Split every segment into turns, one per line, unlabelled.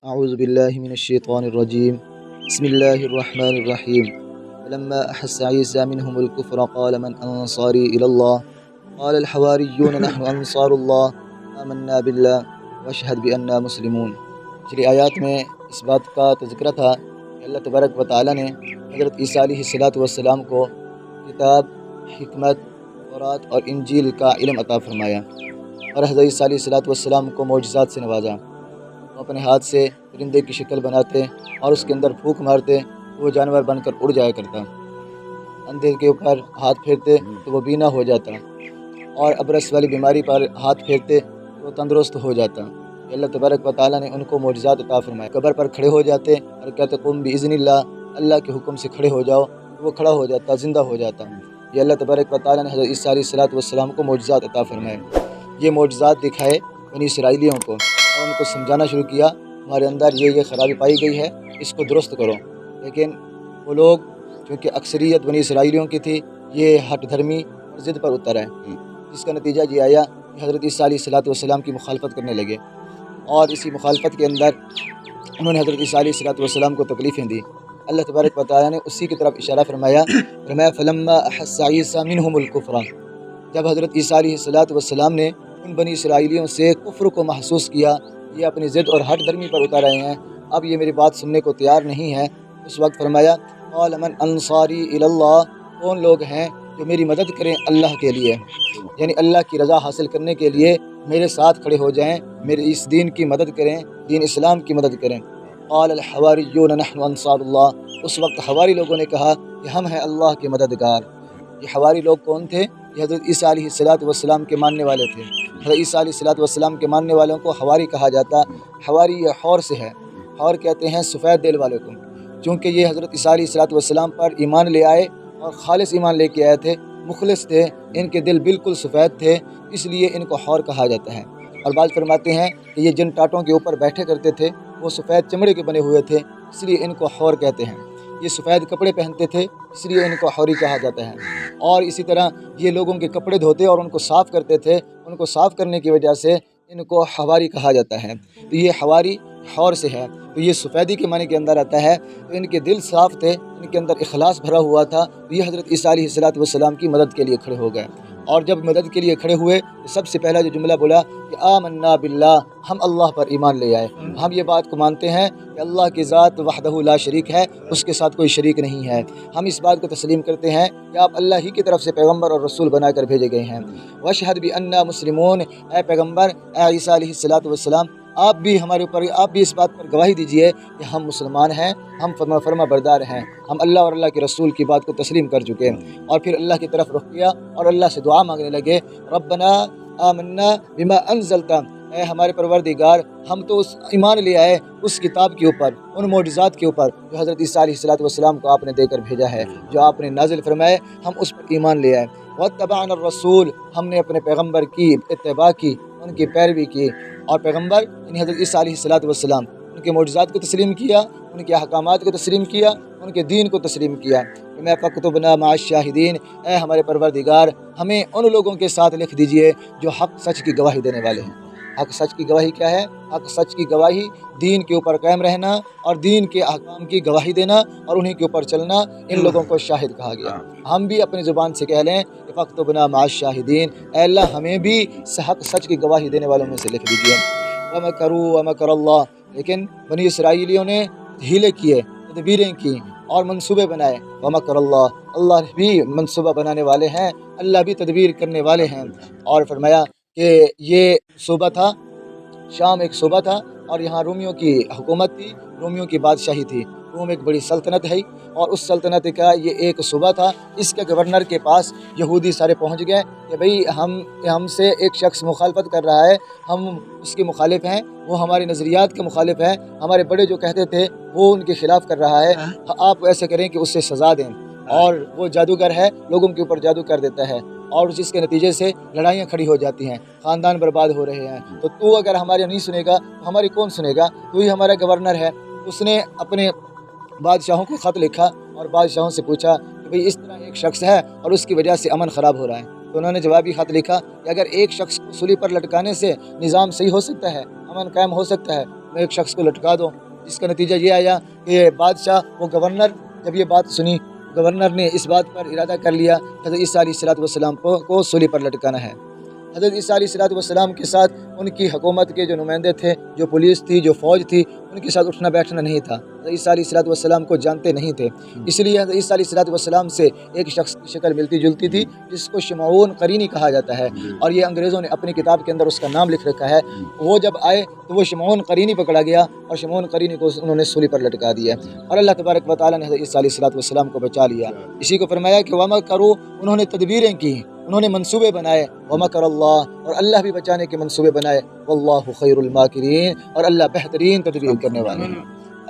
اعوذ باللہ من الشیطان الرجیم بسم اللہ الرحمن الرحیم فلما احس عیسیٰ منہم الکفر قال من انصاری الی اللہ قال الحواریون نحن انصار اللہ آمنا باللہ واشہد بأننا مسلمون۔ پچھلی آیات میں اس بات کا تذکرہ تھا کہ اللہ تبارک و تعالیٰ نے حضرت عیسیٰ علیہ السلام کو کتاب، حکمت، تورات اور انجیل کا علم عطا فرمایا، اور حضرت عیسیٰ علیہ السلام کو معجزات سے نوازا۔ وہ اپنے ہاتھ سے پرندے کی شکل بناتے اور اس کے اندر پھونک مارتے تو وہ جانور بن کر اڑ جایا کرتا، اندھے کے اوپر ہاتھ پھیرتے تو وہ بینا ہو جاتا، اور ابرص والی بیماری پر ہاتھ پھیرتے تو وہ تندرست ہو جاتا۔ اللہ تبارک و تعالیٰ نے ان کو معجزات عطا فرمائے۔ قبر پر کھڑے ہو جاتے اور کہتے قم بإذن اللہ، اللہ کے حکم سے کھڑے ہو جاؤ، تو وہ کھڑا ہو جاتا، زندہ ہو جاتا۔ یہ اللہ تبارک و تعالیٰ نے حضرت عیسیٰ علیہ السلام کو معجزات عطا فرمائے۔ یہ معجزات دکھائے بنی اسرائیلیوں کو اور ان کو سمجھانا شروع کیا ہمارے اندر یہ خرابی پائی گئی ہے، اس کو درست کرو۔ لیکن وہ لوگ چونکہ اکثریت بنی اسرائیلیوں کی تھی، یہ ہٹ دھرمی اور ضد پر اتر آئے، جس کا نتیجہ یہ آیا کہ حضرت عیسیٰ علیہ السلام کی مخالفت کرنے لگے، اور اسی مخالفت کے اندر انہوں نے حضرت عیسیٰ علیہ السلام کو تکلیفیں دی۔ اللہ تبارک و تعالیٰ نے اسی کی طرف اشارہ فرمایا فلما احس عیسیٰ منہم الکفر، جب حضرت عیسیٰ علیہ السلام نے ان بنی اسرائیلیوں سے کفر کو محسوس کیا، یہ اپنی ضد اور ہٹ دھرمی پر اتر آئے ہیں، اب یہ میری بات سننے کو تیار نہیں ہے، اس وقت فرمایا قال من انصاری الی اللہ، کون لوگ ہیں جو میری مدد کریں اللہ کے لیے، یعنی اللہ کی رضا حاصل کرنے کے لیے میرے ساتھ کھڑے ہو جائیں، میرے اس دین کی مدد کریں، دین اسلام کی مدد کریں۔ قال الحواریون نحن انصار اللہ، اس وقت حواری لوگوں نے کہا کہ ہم ہیں اللہ کے مددگار۔ یہ حواری لوگ کون تھے؟ یہ حضرت عیسیٰ علیہ السلام کے ماننے والے تھے۔ حضرت عیسیٰ علیہ السلام کے ماننے والوں کو حواری کہا جاتا۔ حواری یہ حور سے ہے، حور کہتے ہیں سفید دل والے کو، چونکہ یہ حضرت عیسیٰ علیہ السلام پر ایمان لے آئے اور خالص ایمان لے کے آئے تھے، مخلص تھے، ان کے دل بالکل سفید تھے، اس لیے ان کو حور کہا جاتا ہے۔ اور بعض فرماتے ہیں کہ یہ جن ٹاٹوں کے اوپر بیٹھے کرتے تھے وہ سفید چمڑے کے بنے ہوئے تھے، اس لیے ان کو حور کہتے ہیں۔ یہ سفید کپڑے پہنتے تھے، اس لیے ان کو حوری کہا جاتا ہے۔ اور اسی طرح یہ لوگوں کے کپڑے دھوتے اور ان کو صاف کرتے تھے، ان کو صاف کرنے کی وجہ سے ان کو حواری کہا جاتا ہے۔ تو یہ حواری حور سے ہے، تو یہ سفیدی کے معنی کے اندر آتا ہے۔ تو ان کے دل صاف تھے، ان کے اندر اخلاص بھرا ہوا تھا، تو یہ حضرت عیسیٰ علیہ السلام کی مدد کے لیے کھڑے ہو گئے۔ اور جب مدد کے لیے کھڑے ہوئے تو سب سے پہلا جو جملہ بولا کہ آمنا باللہ، ہم اللہ پر ایمان لے آئے، ہم یہ بات کو مانتے ہیں کہ اللہ کی ذات وحدہ لا شریک ہے، اس کے ساتھ کوئی شریک نہیں ہے۔ ہم اس بات کو تسلیم کرتے ہیں کہ آپ اللہ ہی کی طرف سے پیغمبر اور رسول بنا کر بھیجے گئے ہیں۔ واشہد بأننا مسلمون، اے پیغمبر، اے عیسیٰ علیہ السلام، آپ بھی ہمارے اوپر، آپ بھی اس بات پر گواہی دیجئے کہ ہم مسلمان ہیں، ہم فرما بردار ہیں، ہم اللہ اور اللہ کے رسول کی بات کو تسلیم کر چکے۔ اور پھر اللہ کی طرف رخ کیا اور اللہ سے دعا مانگنے لگے ربنا آمنا بما انزلت، اے ہمارے پروردگار، ہم تو اس ایمان لے آئے اس کتاب کے اوپر، ان معجزات کے اوپر جو حضرت عیسیٰ علیہ السلام کو آپ نے دے کر بھیجا ہے، جو آپ نے نازل فرمائے، ہم اس پر ایمان لے آئے۔ واتبعنا الرسول، ہم نے اپنے پیغمبر کی اتباع کی، ان کی پیروی کی، اور پیغمبر یعنی حضرت عیسیٰ علیہ السلام، ان کے معجزات کو تسلیم کیا، ان کے احکامات کو تسلیم کیا، ان کے دین کو تسلیم کیا۔ میں فاکتبنا مع الشاہدین، اے ہمارے پروردگار، ہمیں ان لوگوں کے ساتھ لکھ دیجئے جو حق سچ کی گواہی دینے والے ہیں۔ حق سچ کی گواہی کیا ہے؟ حق سچ کی گواہی دین کے اوپر قائم رہنا اور دین کے احکام کی گواہی دینا اور انہی کے اوپر چلنا، ان لوگوں کو شاہد کہا گیا۔ ہم بھی اپنی زبان سے کہہ لیں کہ فاکتبنا مع الشاہدین، اے اللہ ہمیں بھی حق سچ کی گواہی دینے والوں میں سے لکھ دیجئے۔ ومکروا ومکر اللہ، لیکن بنی اسرائیلیوں نے ہیلے کیے، تدبیریں کی اور منصوبے بنائے۔ ومکر اللہ، اللہ بھی منصوبہ بنانے والے ہیں، اللہ بھی تدبیر کرنے والے ہیں۔ اور فرمایا کہ یہ صوبہ تھا، شام ایک صوبہ تھا، اور یہاں رومیوں کی حکومت تھی، رومیوں کی بادشاہی تھی۔ روم ایک بڑی سلطنت ہے، اور اس سلطنت کا یہ ایک صوبہ تھا۔ اس کے گورنر کے پاس یہودی سارے پہنچ گئے کہ بھئی ہم سے ایک شخص مخالفت کر رہا ہے، ہم اس کے مخالف ہیں، وہ ہمارے نظریات کے مخالف ہیں، ہمارے بڑے جو کہتے تھے وہ ان کے خلاف کر رہا ہے، آپ ایسے کریں کہ اس سے سزا دیں۔ اور وہ جادوگر ہے، لوگوں کے اوپر جادو کر دیتا ہے، اور جس کے نتیجے سے لڑائیاں کھڑی ہو جاتی ہیں، خاندان برباد ہو رہے ہیں۔ تو اگر ہمارے نہیں سنے گا تو ہماری کون سنے گا؟ تو ہی ہمارا گورنر ہے۔ اس نے اپنے بادشاہوں کو خط لکھا اور بادشاہوں سے پوچھا کہ بھئی اس طرح ایک شخص ہے اور اس کی وجہ سے امن خراب ہو رہا ہے۔ تو انہوں نے جوابی خط لکھا کہ اگر ایک شخص کو سولی پر لٹکانے سے نظام صحیح ہو سکتا ہے، امن قائم ہو سکتا ہے، ایک شخص کو لٹکا دو، جس کا نتیجہ یہ آیا کہ بادشاہ وہ گورنر جب یہ بات سنی، گورنر نے اس بات پر ارادہ کر لیا حضرت عیسیٰ علیہ السلام کو سولی پر لٹکانا ہے۔ حضرت عیسیٰ علیہ السلام کے ساتھ ان کی حکومت کے جو نمائندے تھے، جو پولیس تھی، جو فوج تھی، ان کے ساتھ اٹھنا بیٹھنا نہیں تھا۔ حضرت عیسیٰ علیہ السلام کو جانتے نہیں تھے، اس لیے حضرت عیسیٰ علیہ السلام سے ایک شخص کی شکل ملتی جلتی تھی جس کو شمعون قرینی کہا جاتا ہے، اور یہ انگریزوں نے اپنی کتاب کے اندر اس کا نام لکھ رکھا ہے۔ وہ جب آئے تو وہ شمعون قرینی پکڑا گیا اور شمعون قرینی کو انہوں نے سولی پر لٹکا دیا، اور اللہ تبارک و تعالیٰ نے حضرت عیسیٰ علیہ السلام کو بچا لیا۔ اسی کو فرمایا کہ وَمَكَرُوا، انہوں نے تدبیریں کی، انہوں نے منصوبے بنائے، وَمَكَرَ اللَّهُ، اور اللہ بھی بچانے کے منصوبے بنائے، وَاللَّهُ خَيْرُ الْمَاكِرِينَ، اور اللہ بہترین تدبیر کرنے والے ہیں،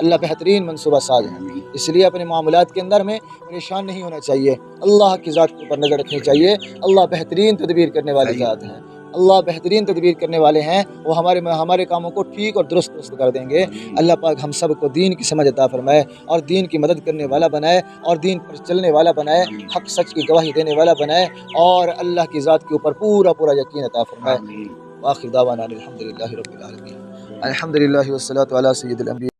اللہ بہترین منصوبہ ساز ہے۔ اس لیے اپنے معاملات کے اندر میں پریشان نہیں ہونا چاہیے، اللہ کی ذات کے اوپر نظر رکھنی چاہیے۔ اللہ بہترین تدبیر کرنے والی ذات ہے، اللہ بہترین تدبیر کرنے والے ہیں، وہ ہمارے کاموں کو ٹھیک اور درست کر دیں گے۔ اللہ پاک ہم سب کو دین کی سمجھ عطا فرمائے اور دین کی مدد کرنے والا بنائے اور دین پر چلنے والا بنائے، حق سچ کی گواہی دینے والا بنائے، اور اللہ کی ذات کے اوپر پورا یقین عطا فرمائے۔ وآخر دعوانا الحمدللہ رب العالمین، الحمدللہ والصلاۃ علی سید الانبیاء۔